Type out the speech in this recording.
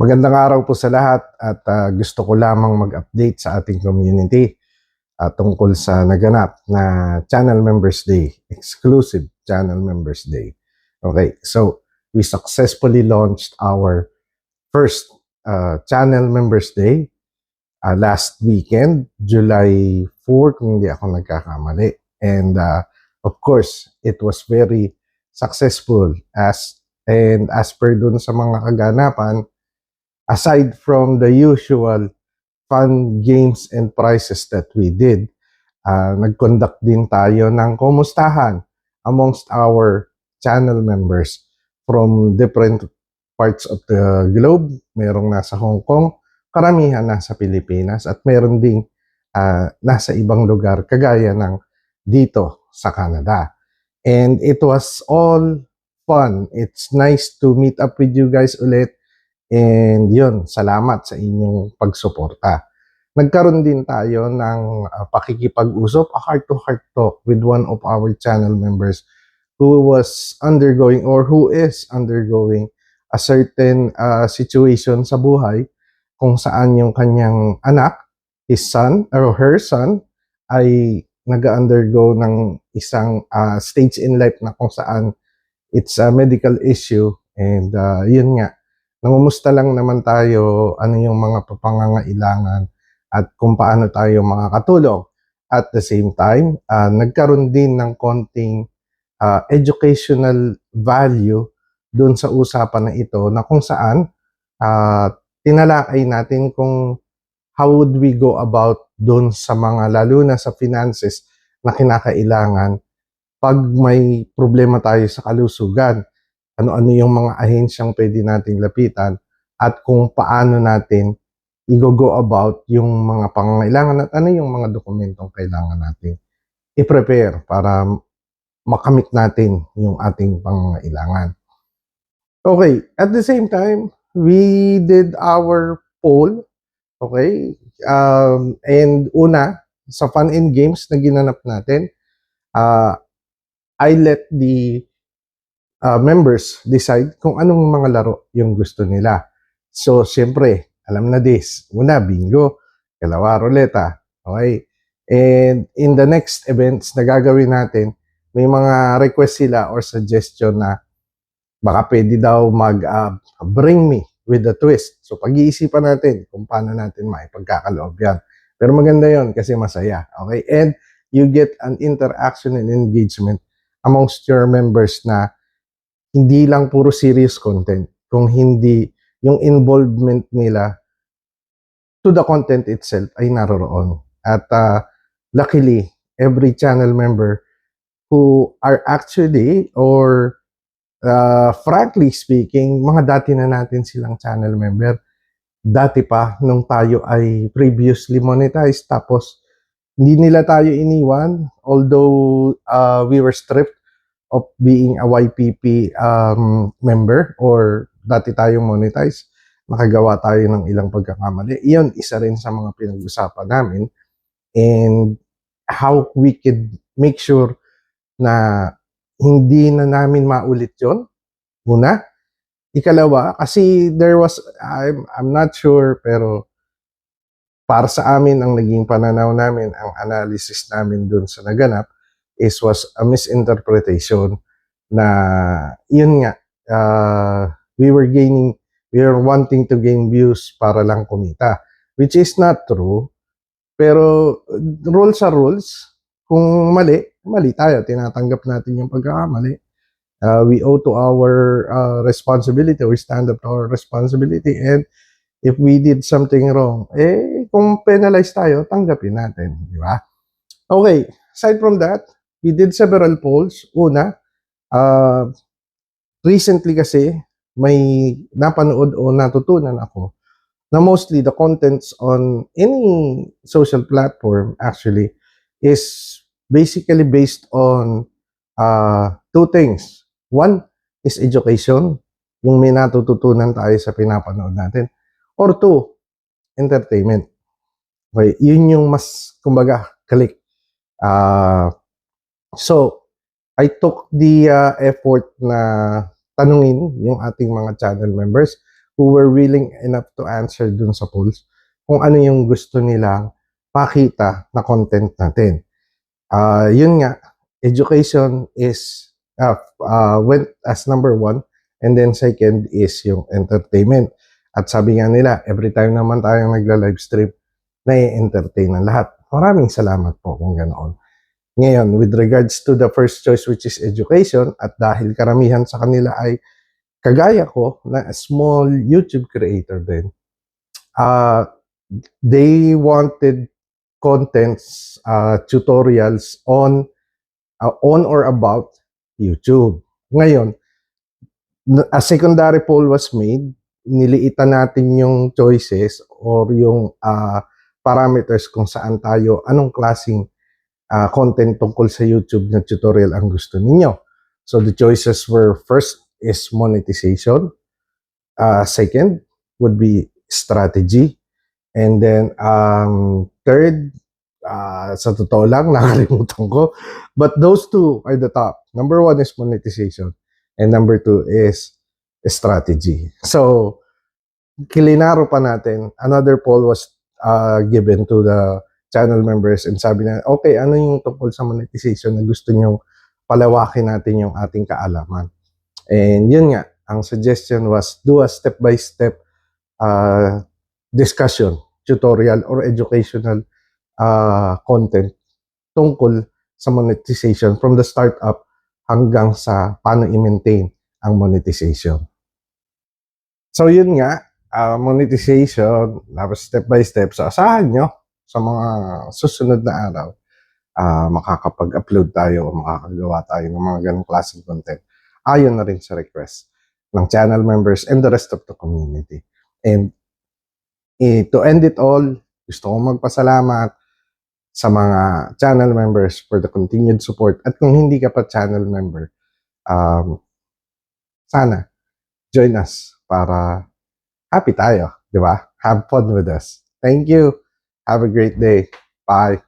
Magandang araw po sa lahat at gusto ko lamang mag-update sa ating community tungkol sa naganap na Channel Members Day, exclusive Channel Members Day. Okay, so we successfully launched our first Channel Members Day last weekend, July 4, kung hindi ako nagkakamali. And of course, it was very successful as per dun sa mga kaganapan. Aside from the usual fun games and prizes that we did, nag-conduct din tayo ng kumustahan amongst our channel members from different parts of the globe. Merong nasa Hong Kong, karamihan nasa Pilipinas, at meron ding nasa ibang lugar kagaya ng dito sa Canada. And it was all fun. It's nice to meet up with you guys ulit. And yun, salamat sa inyong pagsuporta. Nagkaroon din tayo ng pakikipag-usap, a heart-to-heart talk with one of our channel members who was undergoing or who is undergoing a certain situation sa buhay kung saan yung kanyang anak, his son or her son, ay nag-undergo ng isang stage in life na kung saan it's a medical issue. And yun nga, nangumusta lang naman tayo ano yung mga pangangailangan at kung paano tayo makakatulong. At the same time, nagkaroon din ng konting educational value doon sa usapan na ito na kung saan tinalakay natin kung how would we go about doon sa mga lalo na sa finances na kinakailangan pag may problema tayo sa kalusugan. Ano-ano yung mga ahensyang pwede nating lapitan at kung paano natin i-go about yung mga pangangailangan at ano yung mga dokumentong kailangan natin i-prepare para makamit natin yung ating pangangailangan. Okay, at the same time, we did our poll, okay? And una, sa fun and games na ginanap natin, I let the members decide kung anong mga laro yung gusto nila. So, siyempre, alam na this. Una, bingo. Kalawa, ruleta. Okay? And in the next events na gagawin natin, may mga request sila or suggestion na baka pwede daw bring me with a twist. So, pag-iisipan natin kung paano natin maipagkakaloob yan. Pero maganda yon kasi masaya. Okay? And you get an interaction and engagement amongst your members na hindi lang puro serious content, kung hindi yung involvement nila to the content itself ay naroroon. At luckily, every channel member who are actually or frankly speaking, mga dati na natin silang channel member. Dati pa, nung tayo ay previously monetized, tapos hindi nila tayo iniwan, although we were stripped of being a YPP member or dati tayong monetize, nakagawa tayo ng ilang pagkakamali. Iyon, isa rin sa mga pinag-usapan namin and how we could make sure na hindi na namin maulit yon. Una. Ikalawa, kasi there was, I'm not sure, pero para sa amin, ang naging pananaw namin, ang analysis namin dun sa naganap, was a misinterpretation na yun nga, we were wanting to gain views para lang kumita, which is not true. Pero rules are rules. Kung mali tayo, tinatanggap natin yung pagkakamali. We owe to our responsibility, we stand up to our responsibility, and if we did something wrong, kung penalize tayo, tanggapin natin, di ba? Okay, aside from that, we did several polls. Una, recently kasi, may napanood o natutunan ako na mostly the contents on any social platform actually is basically based on two things. One is education, yung may natututunan tayo sa pinapanood natin. Or two, entertainment. Okay, yun yung mas, kumbaga, click. So, I took the effort na tanungin yung ating mga channel members who were willing enough to answer dun sa polls kung ano yung gusto nilang pakita na content natin. Yun nga, education is went as number one, and then second is yung entertainment. At sabi nga nila, every time naman tayong nagla-livestream, na-entertain ang lahat. Maraming salamat po kung ganoon. Ngayon, with regards to the first choice, which is education, at dahil karamihan sa kanila ay kagaya ko, na small YouTube creator din, they wanted contents, tutorials on or about YouTube. Ngayon, a secondary poll was made, niliitan natin yung choices or yung parameters kung saan tayo, anong klaseng content tungkol sa YouTube na tutorial ang gusto ninyo. So the choices were, first is monetization, second would be strategy, and then third, sa totoo lang, nakalimutan ko. But those two are the top. Number one is monetization, and number two is strategy. So, kilinaro pa natin. Another poll was given to the channel members, and sabi na, okay, ano yung tungkol sa monetization na gusto nyong palawakin natin yung ating kaalaman? And yun nga, ang suggestion was do a step-by-step discussion, tutorial, or educational content tungkol sa monetization from the startup hanggang sa paano i-maintain ang monetization. So yun nga, monetization, tapos step by step. So asahan nyo sa mga susunod na araw, makakapag-upload tayo o makakagawa tayo ng mga ganong klaseng content. Ayon na rin sa request ng channel members and the rest of the community. And to end it all, gusto kong magpasalamat sa mga channel members for the continued support. At kung hindi ka pa channel member, sana join us para happy tayo, di ba? Have fun with us. Thank you. Have a great day. Bye.